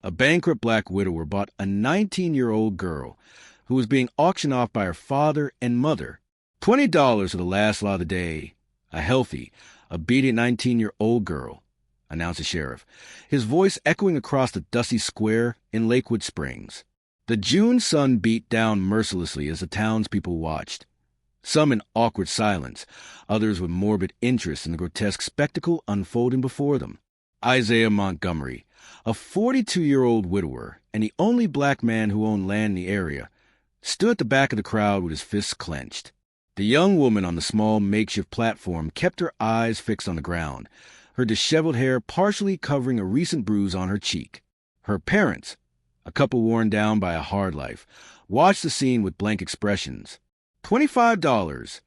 A bankrupt black widower bought a 19-year-old girl who was being auctioned off by her father and mother. $20 for the last lot of the day. A healthy, obedient 19-year-old girl, announced the sheriff, his voice echoing across the dusty square in Lakewood Springs. The June sun beat down mercilessly as the townspeople watched, some in awkward silence, others with morbid interest in the grotesque spectacle unfolding before them. Isaiah Montgomery, a 42-year-old widower and the only black man who owned land in the area, stood at the back of the crowd with his fists clenched. The young woman on the small makeshift platform kept her eyes fixed on the ground, her disheveled hair partially covering a recent bruise on her cheek. Her parents, a couple worn down by a hard life, watched the scene with blank expressions. $25,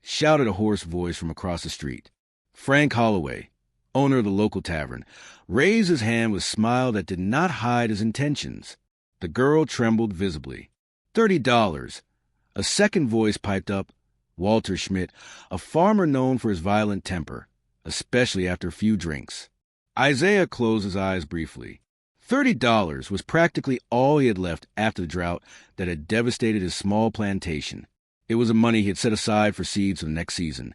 shouted a hoarse voice from across the street. Frank Holloway, owner of the local tavern, raised his hand with a smile that did not hide his intentions. The girl trembled visibly. $30. A second voice piped up. Walter Schmidt, a farmer known for his violent temper, especially after a few drinks. Isaiah closed his eyes briefly. $30 was practically all he had left after the drought that had devastated his small plantation. It was the money he had set aside for seeds for the next season.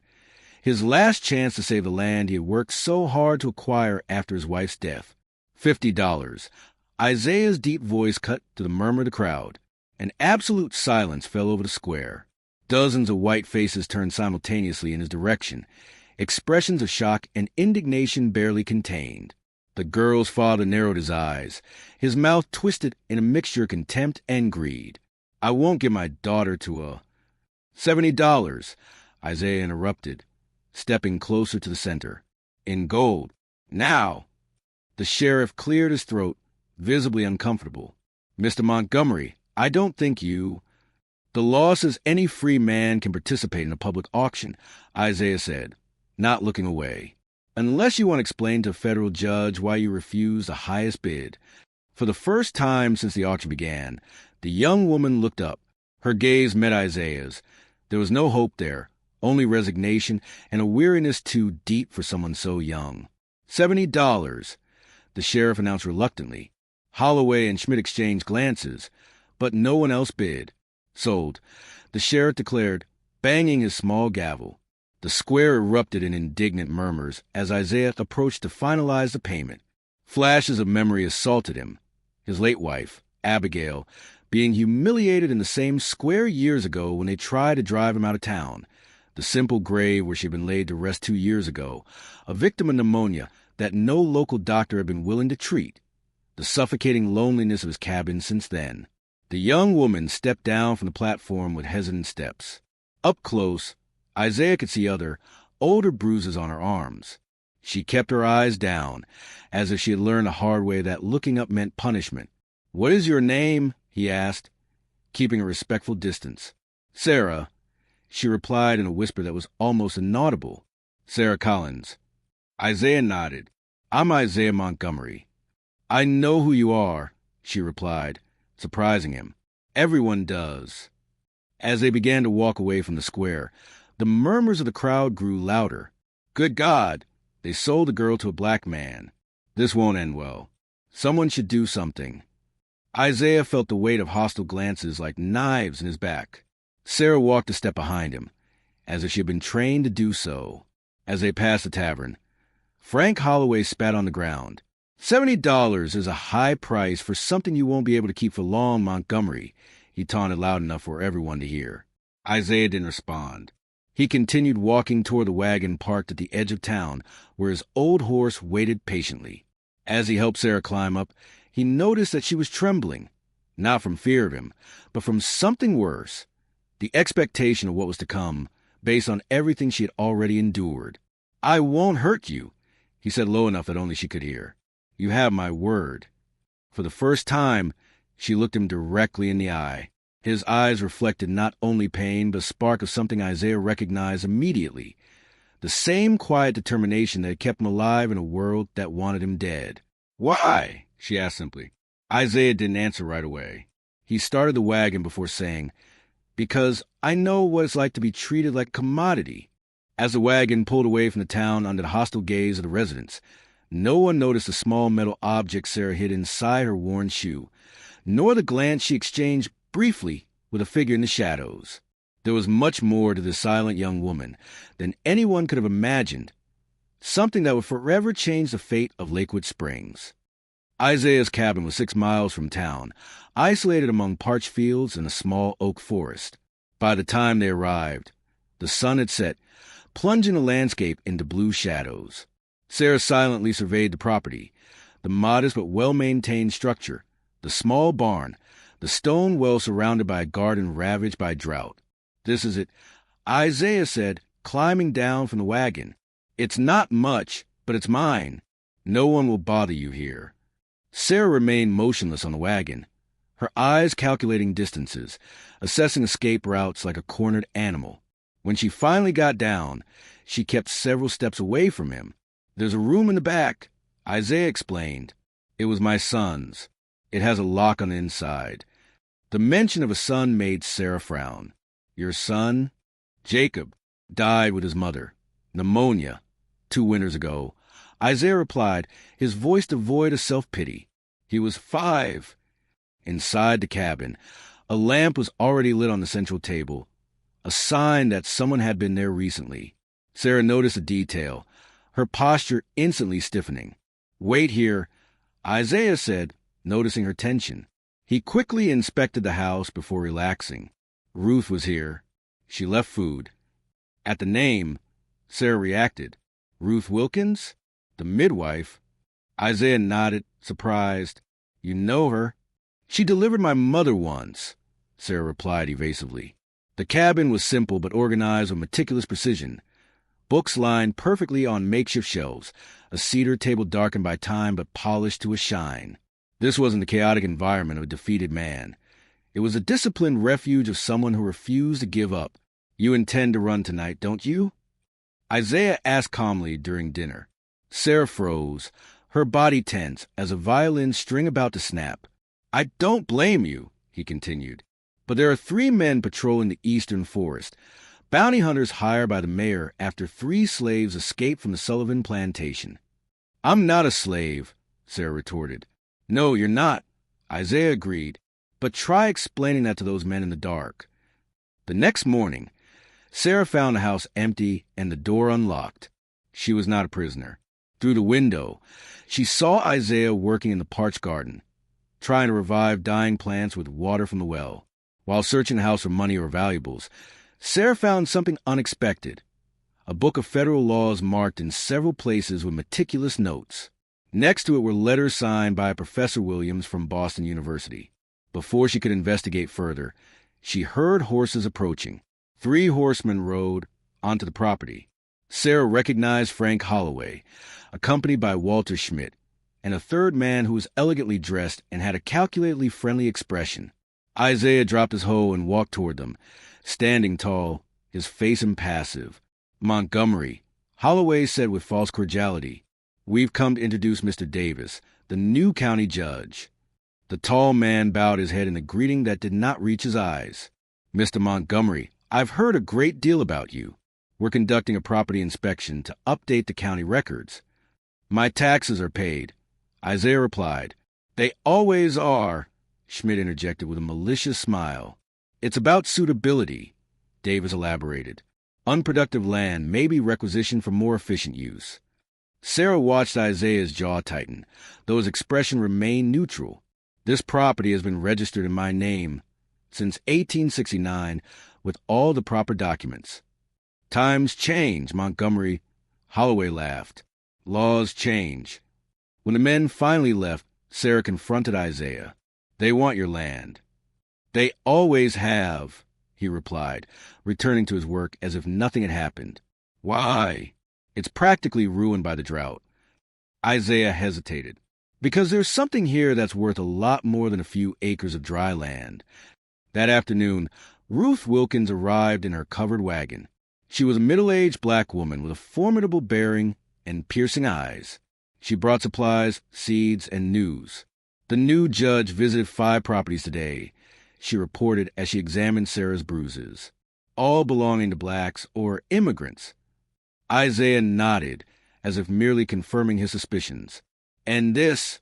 His last chance to save the land he had worked so hard to acquire after his wife's death. $50. Isaiah's deep voice cut to the murmur of the crowd. An absolute silence fell over the square. Dozens of white faces turned simultaneously in his direction, expressions of shock and indignation barely contained. The girl's father narrowed his eyes, his mouth twisted in a mixture of contempt and greed. I won't give my daughter to a... $70, Isaiah interrupted, stepping closer to the center. In gold. Now! The sheriff cleared his throat, visibly uncomfortable. Mr. Montgomery, I don't think you... The law says any free man can participate in a public auction, Isaiah said, not looking away. Unless you want to explain to a federal judge why you refused the highest bid. For the first time since the auction began, the young woman looked up. Her gaze met Isaiah's. There was no hope there, only resignation and a weariness too deep for someone so young. $70, the sheriff announced reluctantly. Holloway and Schmidt exchanged glances, but no one else bid. Sold, the sheriff declared, banging his small gavel. The square erupted in indignant murmurs as Isaiah approached to finalize the payment. Flashes of memory assaulted him. His late wife, Abigail, being humiliated in the same square years ago when they tried to drive him out of town. The simple grave where she had been laid to rest 2 years ago, a victim of pneumonia that no local doctor had been willing to treat. The suffocating loneliness of his cabin since then. The young woman stepped down from the platform with hesitant steps. Up close, Isaiah could see other, older bruises on her arms. She kept her eyes down, as if she had learned the hard way that looking up meant punishment. "What is your name?" he asked, keeping a respectful distance. "Sarah," she replied in a whisper that was almost inaudible. "Sarah Collins." Isaiah nodded. "I'm Isaiah Montgomery." "I know who you are," she replied, surprising him. "Everyone does." As they began to walk away from the square, the murmurs of the crowd grew louder. Good God! They sold the girl to a black man. This won't end well. Someone should do something. Isaiah felt the weight of hostile glances like knives in his back. Sarah walked a step behind him, as if she had been trained to do so. As they passed the tavern, Frank Holloway spat on the ground. $70 is a high price for something you won't be able to keep for long, Montgomery, he taunted loud enough for everyone to hear. Isaiah didn't respond. He continued walking toward the wagon parked at the edge of town, where his old horse waited patiently. As he helped Sarah climb up, he noticed that she was trembling, not from fear of him, but from something worse, the expectation of what was to come, based on everything she had already endured. "I won't hurt you," he said low enough that only she could hear. "You have my word." For the first time, she looked him directly in the eye. His eyes reflected not only pain, but a spark of something Isaiah recognized immediately. The same quiet determination that had kept him alive in a world that wanted him dead. "Why?" she asked simply. Isaiah didn't answer right away. He started the wagon before saying, "Because I know what it's like to be treated like a commodity." As the wagon pulled away from the town under the hostile gaze of the residents, No one noticed the small metal object Sarah hid inside her worn shoe, nor the glance she exchanged briefly with a figure in the shadows. There was much more to this silent young woman than anyone could have imagined, something that would forever change the fate of Lakewood Springs. Isaiah's cabin was 6 miles from town, isolated among parched fields and a small oak forest. By the time they arrived, the sun had set, plunging the landscape into blue shadows. Sarah silently surveyed the property, the modest but well-maintained structure, the small barn, the stone well surrounded by a garden ravaged by drought. "This is it," Isaiah said, climbing down from the wagon. "It's not much, but it's mine. No one will bother you here." Sarah remained motionless on the wagon, her eyes calculating distances, assessing escape routes like a cornered animal. When she finally got down, she kept several steps away from him. "There's a room in the back," Isaiah explained. "It was my son's. It has a lock on the inside." The mention of a son made Sarah frown. "Your son?" "Jacob died with his mother. Pneumonia. 2 winters ago." Isaiah replied, his voice devoid of self-pity. "He was 5. Inside the cabin, a lamp was already lit on the central table, a sign that someone had been there recently. Sarah noticed a detail, her posture instantly stiffening. "Wait here," Isaiah said, noticing her tension. He quickly inspected the house before relaxing. Ruth was here. She left food. At the name, Sarah reacted. "Ruth Wilkins? The midwife?" Isaiah nodded, surprised. "You know her?" "She delivered my mother once," Sarah replied evasively. The cabin was simple but organized with meticulous precision. Books lined perfectly on makeshift shelves, a cedar table darkened by time but polished to a shine. This wasn't the chaotic environment of a defeated man. It was a disciplined refuge of someone who refused to give up. "You intend to run tonight, don't you?" Isaiah asked calmly during dinner. Sarah froze, her body tense as a violin string about to snap. "I don't blame you," he continued. "But there are 3 men patrolling the eastern forest, bounty hunters hired by the mayor after 3 slaves escaped from the Sullivan plantation." "I'm not a slave," Sarah retorted. "No, you're not," Isaiah agreed. "But try explaining that to those men in the dark." The next morning, Sarah found the house empty and the door unlocked. She was not a prisoner. Through the window, she saw Isaiah working in the parched garden, trying to revive dying plants with water from the well. While searching the house for money or valuables, Sarah found something unexpected, a book of federal laws marked in several places with meticulous notes. Next to it were letters signed by Professor Williams from Boston University. Before she could investigate further, she heard horses approaching. 3 horsemen rode onto the property. Sarah recognized Frank Holloway, accompanied by Walter Schmidt, and a third man who was elegantly dressed and had a calculatedly friendly expression. Isaiah dropped his hoe and walked toward them, standing tall, his face impassive. "Montgomery," Holloway said with false cordiality. "We've come to introduce Mr. Davis, the new county judge." The tall man bowed his head in a greeting that did not reach his eyes. "Mr. Montgomery, I've heard a great deal about you. We're conducting a property inspection to update the county records." "My taxes are paid," Isaiah replied. "They always are," Schmidt interjected with a malicious smile. "It's about suitability," Davis elaborated. "Unproductive land may be requisitioned for more efficient use." Sarah watched Isaiah's jaw tighten, though his expression remained neutral. "This property has been registered in my name since 1869 with all the proper documents." "Times change, Montgomery," Holloway laughed. "Laws change." When the men finally left, Sarah confronted Isaiah. "They want your land." "They always have," he replied, returning to his work as if nothing had happened. "Why?" "It's practically ruined by the drought." Isaiah hesitated. "Because there's something here that's worth a lot more than a few acres of dry land." That afternoon, Ruth Wilkins arrived in her covered wagon. She was a middle-aged black woman with a formidable bearing and piercing eyes. She brought supplies, seeds, and news. "The new judge visited 5 properties today," she reported as she examined Sarah's bruises. "All belonging to blacks or immigrants." Isaiah nodded as if merely confirming his suspicions. "And this,"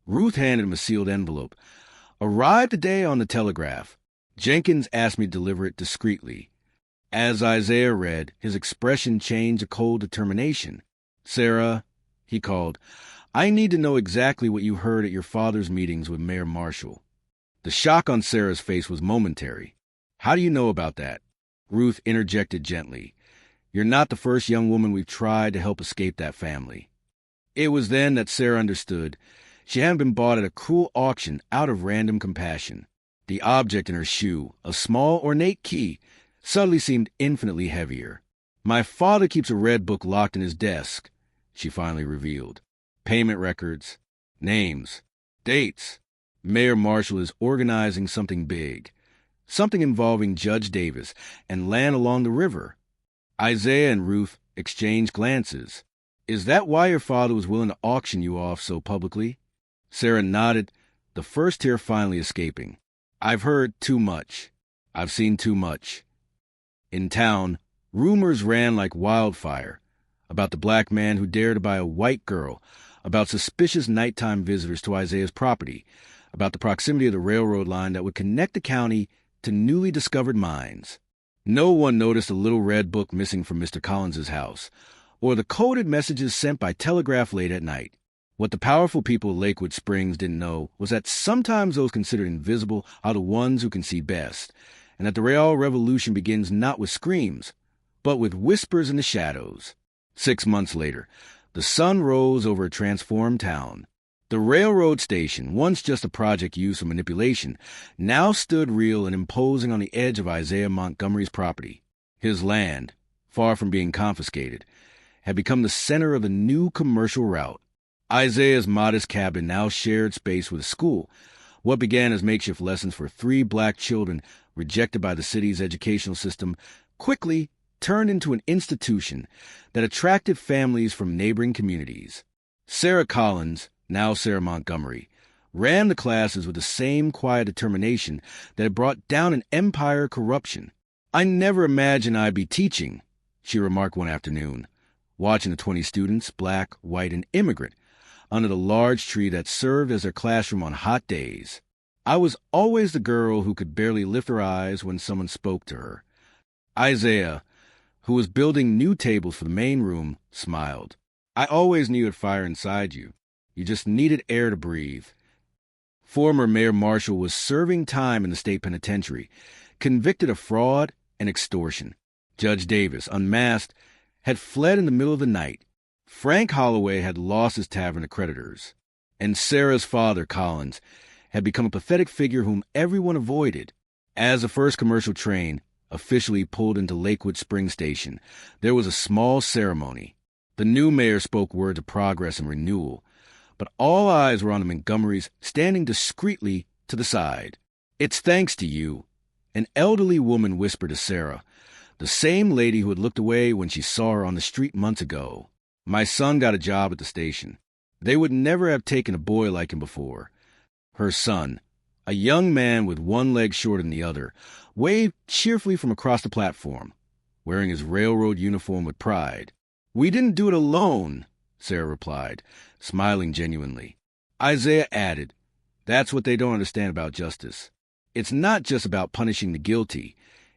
Ruth handed him a sealed envelope, "arrived today on the telegraph. Jenkins asked me to deliver it discreetly." As Isaiah read, his expression changed to cold determination. "Sarah," he called, "I need to know exactly what you heard at your father's meetings with Mayor Marshall." The shock on Sarah's face was momentary. "How do you know about that?" Ruth interjected gently. "You're not the first young woman we've tried to help escape that family." It was then that Sarah understood. She hadn't been bought at a cruel auction out of random compassion. The object in her shoe, a small, ornate key, suddenly seemed infinitely heavier. "My father keeps a red book locked in his desk," she finally revealed. "Payment records, names, dates. Mayor Marshall is organizing something big, something involving Judge Davis and land along the river." Isaiah and Ruth exchanged glances. "Is that why your father was willing to auction you off so publicly?" Sarah nodded, the first tear finally escaping. "I've heard too much. I've seen too much." In town, rumors ran like wildfire about the black man who dared to buy a white girl, about suspicious nighttime visitors to Isaiah's property, about the proximity of the railroad line that would connect the county to newly discovered mines. No one noticed a little red book missing from Mr. Collins's house, or the coded messages sent by telegraph late at night. What the powerful people of Lakewood Springs didn't know was that sometimes those considered invisible are the ones who can see best, and that the real revolution begins not with screams, but with whispers in the shadows. 6 months later, the sun rose over a transformed town. The railroad station, once just a project used for manipulation, now stood real and imposing on the edge of Isaiah Montgomery's property. His land, far from being confiscated, had become the center of the new commercial route. Isaiah's modest cabin now shared space with a school. What began as makeshift lessons for 3 black children rejected by the city's educational system quickly turned into an institution that attracted families from neighboring communities. Sarah Collins, now Sarah Montgomery, ran the classes with the same quiet determination that had brought down an empire of corruption. "I never imagined I'd be teaching," she remarked one afternoon, watching the 20 students, black, white, and immigrant, under the large tree that served as their classroom on hot days. "I was always the girl who could barely lift her eyes when someone spoke to her." Isaiah, who was building new tables for the main room, smiled. "I always knew you'd fire inside you. You just needed air to breathe." Former Mayor Marshall was serving time in the state penitentiary, convicted of fraud and extortion. Judge Davis, unmasked, had fled in the middle of the night. Frank Holloway had lost his tavern to creditors. And Sarah's father, Collins, had become a pathetic figure whom everyone avoided. As the first commercial train officially pulled into Lakewood Spring Station, there was a small ceremony. The new mayor spoke words of progress and renewal, but all eyes were on the Montgomerys, standing discreetly to the side. "It's thanks to you," an elderly woman whispered to Sarah, the same lady who had looked away when she saw her on the street months ago. "My son got a job at the station. They would never have taken a boy like him before." Her son, a young man with one leg shorter than the other, waved cheerfully from across the platform, wearing his railroad uniform with pride. "We didn't do it alone," Sarah replied, smiling genuinely. Isaiah added, "That's what they don't understand about justice. It's not just about punishing the guilty.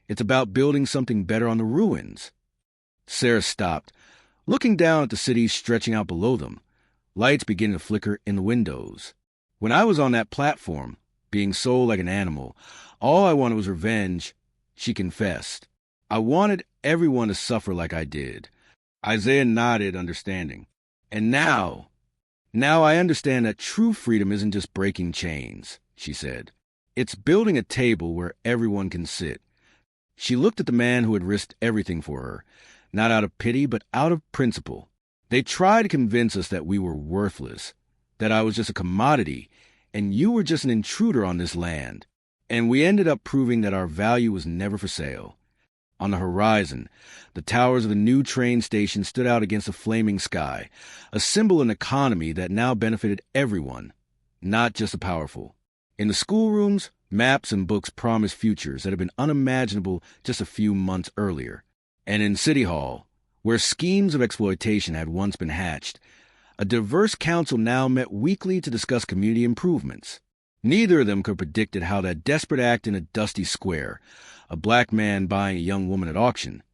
It's about building something better on the ruins." Sarah stopped, looking down at the city stretching out below them, lights beginning to flicker in the windows. "When I was on that platform, being sold like an animal, all I wanted was revenge," she confessed. "I wanted everyone to suffer like I did." Isaiah nodded, understanding. "And now I understand that true freedom isn't just breaking chains," she said. "It's building a table where everyone can sit." She looked at the man who had risked everything for her, not out of pity, but out of principle. "They tried to convince us that we were worthless, that I was just a commodity, and you were just an intruder on this land. And we ended up proving that our value was never for sale." On the horizon, the towers of the new train station stood out against the flaming sky, a symbol of an economy that now benefited everyone, not just the powerful. In the schoolrooms, maps and books promised futures that had been unimaginable just a few months earlier. And in City Hall, Where schemes of exploitation had once been hatched, a diverse council now met weekly to discuss community improvements. Neither of them could have predicted how that desperate act in a dusty square, a black man buying a young woman at auction,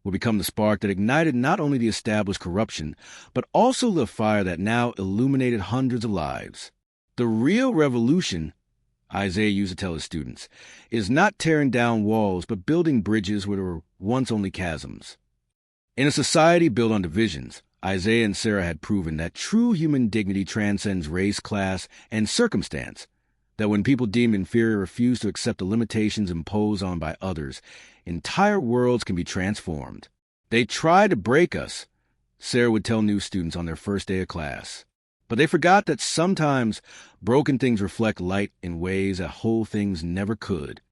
would become the spark that ignited not only the established corruption, but also the fire that now illuminated hundreds of lives. The real revolution, Isaiah used to tell his students, is not tearing down walls, but building bridges where there were once only chasms. In a society built on divisions, Isaiah and Sarah had proven that true human dignity transcends race, class, and circumstance, that when people deemed inferior refuse to accept the limitations imposed on by others, entire worlds can be transformed. They try to break us, Sarah would tell new students on their first day of class. But they forgot that sometimes broken things reflect light in ways that whole things never could.